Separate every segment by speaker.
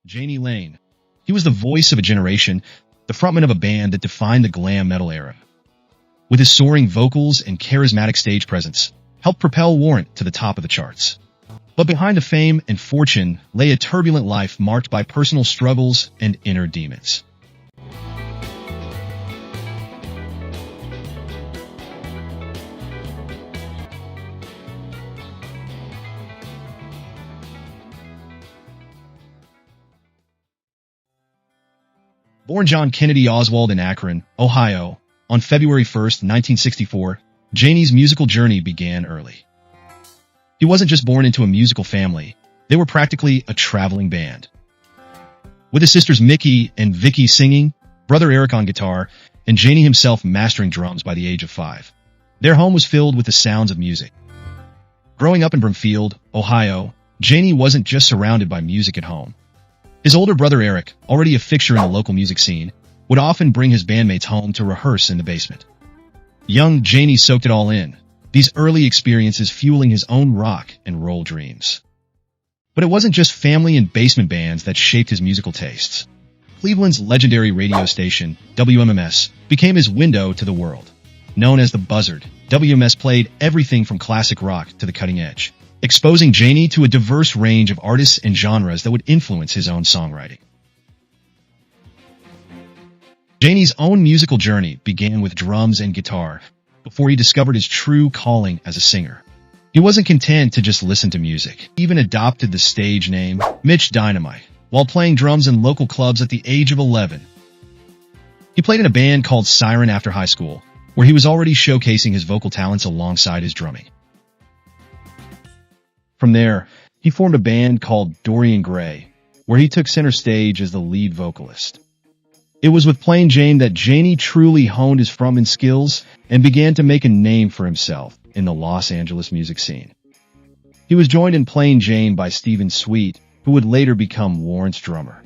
Speaker 1: Jani Lane. He was the voice of a generation, the frontman of a band that defined the glam metal era. With his soaring vocals and charismatic stage presence, helped propel Warrant to the top of the charts. But behind the fame and fortune lay a turbulent life marked by personal struggles and inner demons. Born John Kennedy Oswald in Akron, Ohio, on February 1, 1964, Jani's musical journey began early. He wasn't just born into a musical family, they were practically a traveling band. With his sisters Mickey and Vicky singing, brother Eric on guitar, and Jani himself mastering drums by the age of 5. Their home was filled with the sounds of music. Growing up in Broomfield, Ohio, Jani wasn't just surrounded by music at home. His older brother Eric, already a fixture in the local music scene, would often bring his bandmates home to rehearse in the basement. Young Jani soaked it all in, these early experiences fueling his own rock and roll dreams. But it wasn't just family and basement bands that shaped his musical tastes. Cleveland's legendary radio station, WMMS, became his window to the world. Known as the Buzzard, WMS played everything from classic rock to the cutting edge, exposing Jani to a diverse range of artists and genres that would influence his own songwriting. Jani's own musical journey began with drums and guitar before he discovered his true calling as a singer. He wasn't content to just listen to music. He even adopted the stage name Mitch Dynamite while playing drums in local clubs at the age of 11. He played in a band called Siren after high school, where he was already showcasing his vocal talents alongside his drumming. From there, he formed a band called Dorian Gray, where he took center stage as the lead vocalist. It was with Plain Jane that Jani truly honed his frontman skills and began to make a name for himself in the Los Angeles music scene. He was joined in Plain Jane by Stephen Sweet, who would later become Warrant's drummer.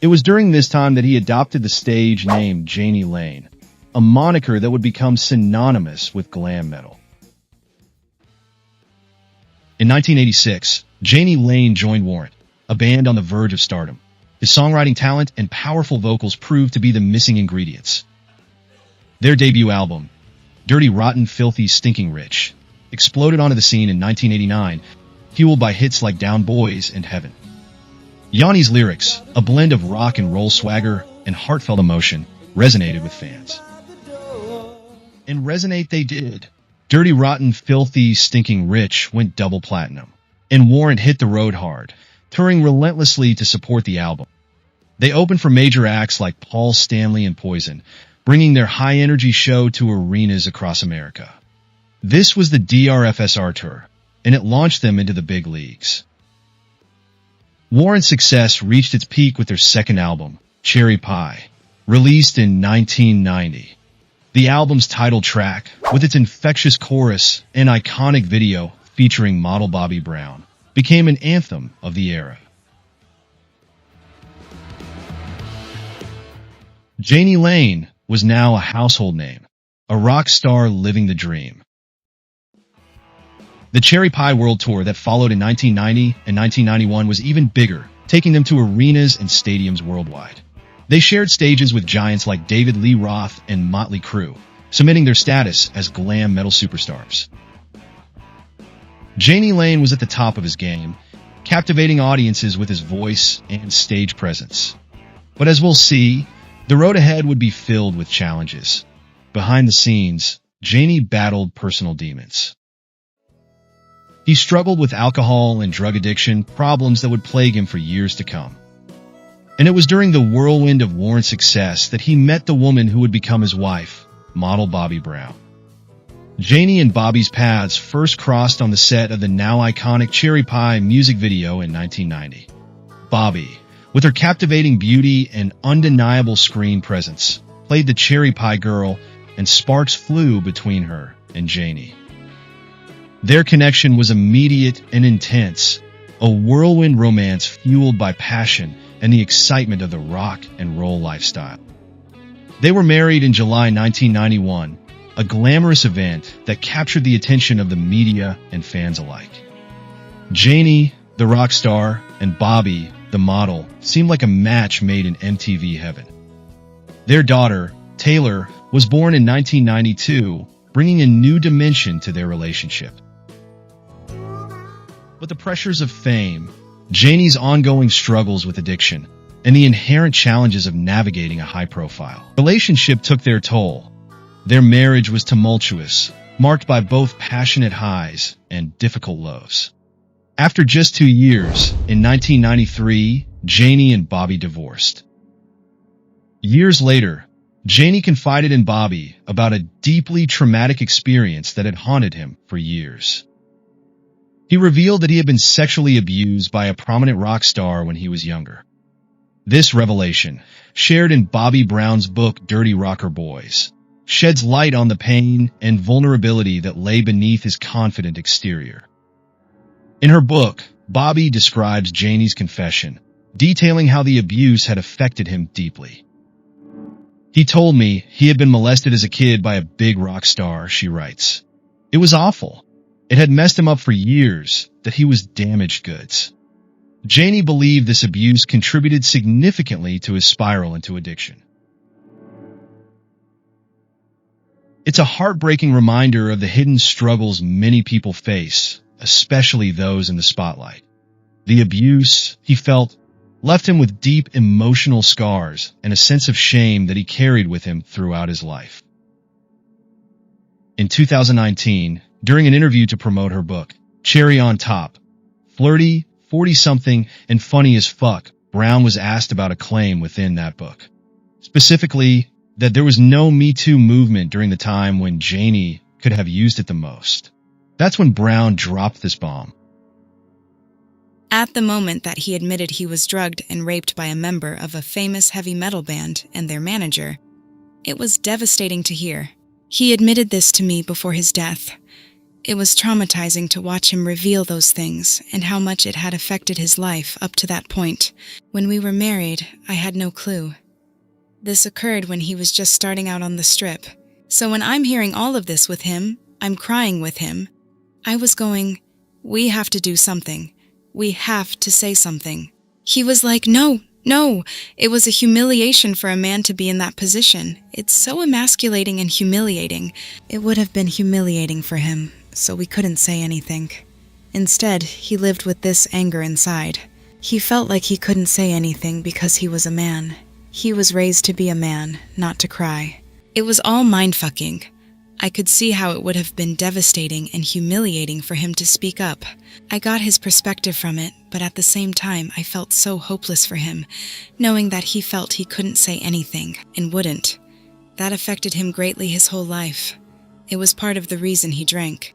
Speaker 1: It was during this time that he adopted the stage name Jani Lane, a moniker that would become synonymous with glam metal. In 1986, Jani Lane joined Warrant, a band on the verge of stardom. His songwriting talent and powerful vocals proved to be the missing ingredients. Their debut album, Dirty Rotten Filthy Stinking Rich, exploded onto the scene in 1989, fueled by hits like Down Boys and Heaven. Jani's lyrics, a blend of rock and roll swagger and heartfelt emotion, resonated with fans. And resonate they did. Dirty Rotten Filthy Stinking Rich went double platinum, and Warrant hit the road hard, touring relentlessly to support the album. They opened for major acts like Paul Stanley and Poison, bringing their high-energy show to arenas across America. This was the DRFSR tour, and it launched them into the big leagues. Warrant's success reached its peak with their second album, Cherry Pie, released in 1990. The album's title track, with its infectious chorus and iconic video featuring model Bobbi Brown, became an anthem of the era. Jani Lane was now a household name, a rock star living the dream. The Cherry Pie World Tour that followed in 1990 and 1991 was even bigger, taking them to arenas and stadiums worldwide. They shared stages with giants like David Lee Roth and Motley Crue, cementing their status as glam metal superstars. Jani Lane was at the top of his game, captivating audiences with his voice and stage presence. But as we'll see, the road ahead would be filled with challenges. Behind the scenes, Jani battled personal demons. He struggled with alcohol and drug addiction, problems that would plague him for years to come. And it was during the whirlwind of Warrant's success that he met the woman who would become his wife, model Bobbi Brown. Jani and Bobbi's paths first crossed on the set of the now iconic Cherry Pie music video in 1990. Bobbi, with her captivating beauty and undeniable screen presence, played the Cherry Pie girl, and sparks flew between her and Jani. Their connection was immediate and intense, a whirlwind romance fueled by passion and the excitement of the rock and roll lifestyle. They were married in July 1991, a glamorous event that captured the attention of the media and fans alike. Jani, the rock star, and Bobbi, the model, seemed like a match made in MTV heaven. Their daughter, Taylor, was born in 1992, bringing a new dimension to their relationship. But the pressures of fame, Jani's ongoing struggles with addiction, and the inherent challenges of navigating a high-profile relationship took their toll. Their marriage was tumultuous, marked by both passionate highs and difficult lows. After just 2 years, in 1993, Jani and Bobbi divorced. Years later, Jani confided in Bobbi about a deeply traumatic experience that had haunted him for years. He revealed that he had been sexually abused by a prominent rock star when he was younger. This revelation, shared in Bobbi Brown's book Dirty Rocker Boys, sheds light on the pain and vulnerability that lay beneath his confident exterior. In her book, Bobbi describes Jani's confession, detailing how the abuse had affected him deeply. "He told me he had been molested as a kid by a big rock star," she writes. "It was awful. It had messed him up for years, that he was damaged goods." Jani believed this abuse contributed significantly to his spiral into addiction. It's a heartbreaking reminder of the hidden struggles many people face, especially those in the spotlight. The abuse, he felt, left him with deep emotional scars and a sense of shame that he carried with him throughout his life. In 2019, during an interview to promote her book, Cherry on Top, flirty, 40-something, and funny as fuck, Brown was asked about a claim within that book. Specifically, that there was no Me Too movement during the time when Jani could have used it the most. That's when Brown dropped this bomb.
Speaker 2: At the moment that he admitted he was drugged and raped by a member of a famous heavy metal band and their manager, it was devastating to hear. He admitted this to me before his death. It was traumatizing to watch him reveal those things and how much it had affected his life up to that point. When we were married, I had no clue. This occurred when he was just starting out on the strip. So when I'm hearing all of this with him, I'm crying with him. I was going, we have to do something. We have to say something. He was like, no. It was a humiliation for a man to be in that position. It's so emasculating and humiliating. It would have been humiliating for him, so we couldn't say anything. Instead, he lived with this anger inside. He felt like he couldn't say anything because he was a man. He was raised to be a man, not to cry. It was all mind-fucking. I could see how it would have been devastating and humiliating for him to speak up. I got his perspective from it, but at the same time I felt so hopeless for him, knowing that he felt he couldn't say anything, and wouldn't. That affected him greatly his whole life. It was part of the reason he drank.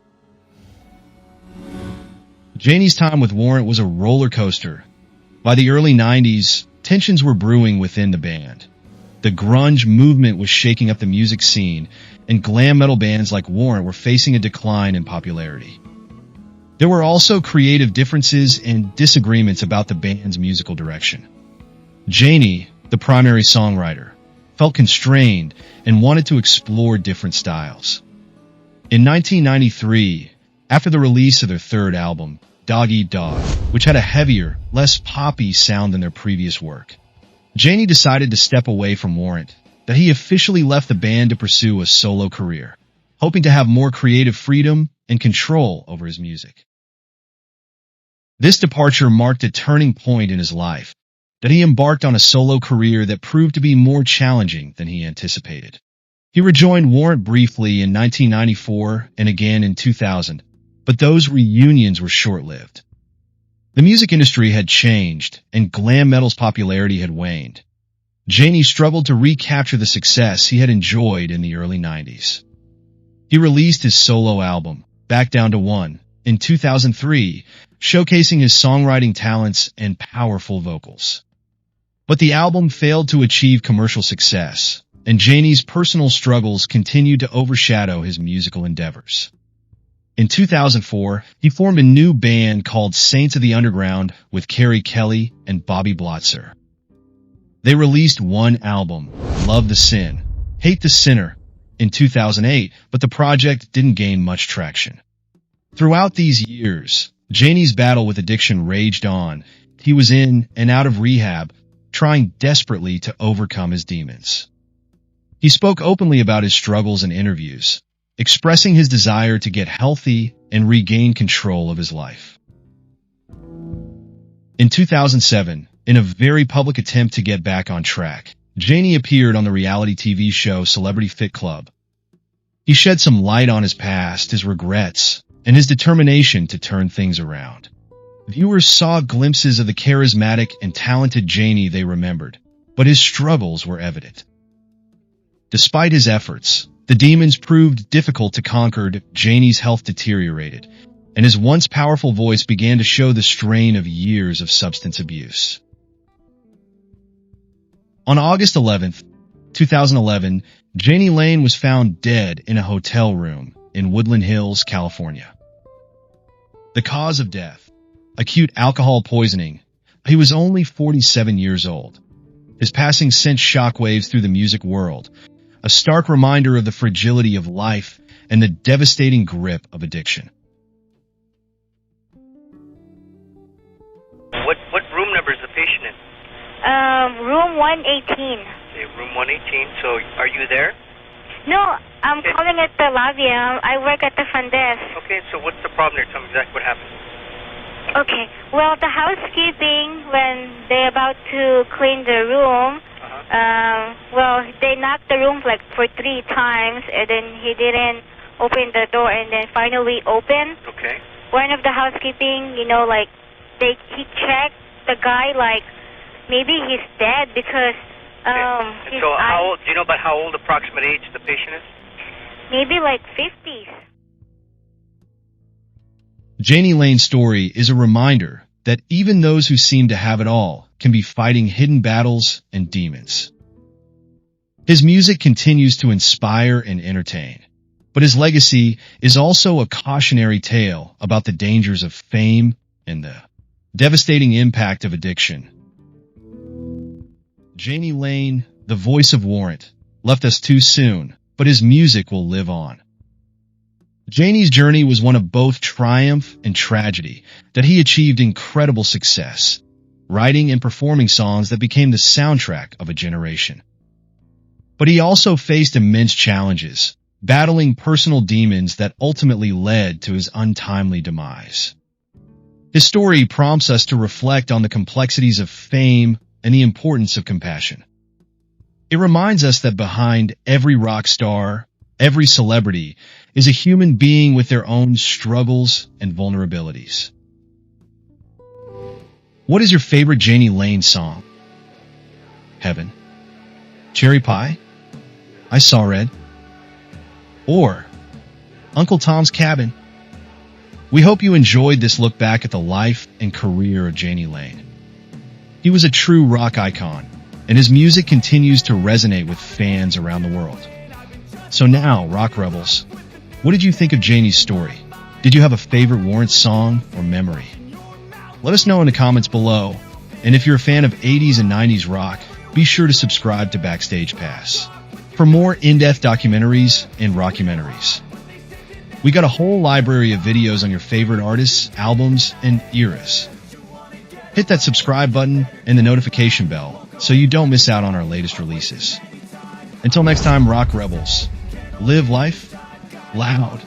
Speaker 1: Jani's time with Warrant was a roller coaster. By the early 90s, tensions were brewing within the band. The grunge movement was shaking up the music scene, and glam metal bands like Warrant were facing a decline in popularity. There were also creative differences and disagreements about the band's musical direction. Jani, the primary songwriter, felt constrained and wanted to explore different styles. In 1993, after the release of their third album, Dog Eat Dog, which had a heavier, less poppy sound than their previous work, Jani decided to step away from Warrant, that he officially left the band to pursue a solo career, hoping to have more creative freedom and control over his music. This departure marked a turning point in his life, that he embarked on a solo career that proved to be more challenging than he anticipated. He rejoined Warrant briefly in 1994 and again in 2000, but those reunions were short-lived. The music industry had changed, and glam metal's popularity had waned. Jani struggled to recapture the success he had enjoyed in the early 90s. He released his solo album, Back Down to One, in 2003, showcasing his songwriting talents and powerful vocals. But the album failed to achieve commercial success, and Jani's personal struggles continued to overshadow his musical endeavors. In 2004, he formed a new band called Saints of the Underground with Carrie Kelly and Bobby Blotzer. They released one album, Love the Sin, Hate the Sinner, in 2008, but the project didn't gain much traction. Throughout these years, Jani's battle with addiction raged on, he was in and out of rehab, trying desperately to overcome his demons. He spoke openly about his struggles in interviews, expressing his desire to get healthy and regain control of his life. In 2007, in a very public attempt to get back on track, Jani appeared on the reality TV show Celebrity Fit Club. He shed some light on his past, his regrets, and his determination to turn things around. Viewers saw glimpses of the charismatic and talented Jani they remembered, but his struggles were evident. Despite his efforts, the demons proved difficult to conquer. Jani's health deteriorated, and his once powerful voice began to show the strain of years of substance abuse. On August 11th, 2011, Jani Lane was found dead in a hotel room in Woodland Hills, California. The cause of death: acute alcohol poisoning. He was only 47 years old. His passing sent shockwaves through the music world, a stark reminder of the fragility of life and the devastating grip of addiction.
Speaker 3: What room number is the patient in?
Speaker 4: Room 118.
Speaker 3: Okay, room 118. So are you there?
Speaker 4: No, I'm calling at the lobby. I work at the front desk.
Speaker 3: Okay, so what's the problem there? Tell me exactly what happened.
Speaker 4: Okay, well, the housekeeping, when they're about to clean the room, well, they knocked the room like for 3 times, and then he didn't open the door, and then finally opened.
Speaker 3: Okay.
Speaker 4: One of the housekeeping, like, he checked the guy like maybe he's dead because
Speaker 3: And so how old, do you know about how old approximate age the patient is?
Speaker 4: Maybe like 50s.
Speaker 1: Jani Lane's story is a reminder that even those who seem to have it all can be fighting hidden battles and demons. His music continues to inspire and entertain, but his legacy is also a cautionary tale about the dangers of fame and the devastating impact of addiction. Jani Lane, the voice of Warrant, left us too soon, but his music will live on. Jani's journey was one of both triumph and tragedy, that he achieved incredible success, writing and performing songs that became the soundtrack of a generation. But he also faced immense challenges, battling personal demons that ultimately led to his untimely demise. His story prompts us to reflect on the complexities of fame and the importance of compassion. It reminds us that behind every rock star, every celebrity, is a human being with their own struggles and vulnerabilities. What is your favorite Jani Lane song? Heaven? Cherry Pie? I Saw Red? Or Uncle Tom's Cabin? We hope you enjoyed this look back at the life and career of Jani Lane. He was a true rock icon, and his music continues to resonate with fans around the world. So now, Rock Rebels, what did you think of Jani's story? Did you have a favorite Warrant song or memory? Let us know in the comments below, and if you're a fan of 80s and 90s rock, be sure to subscribe to Backstage Pass for more in-depth documentaries and rockumentaries. We got a whole library of videos on your favorite artists, albums, and eras. Hit that subscribe button and the notification bell so you don't miss out on our latest releases. Until next time, Rock Rebels, live life loud.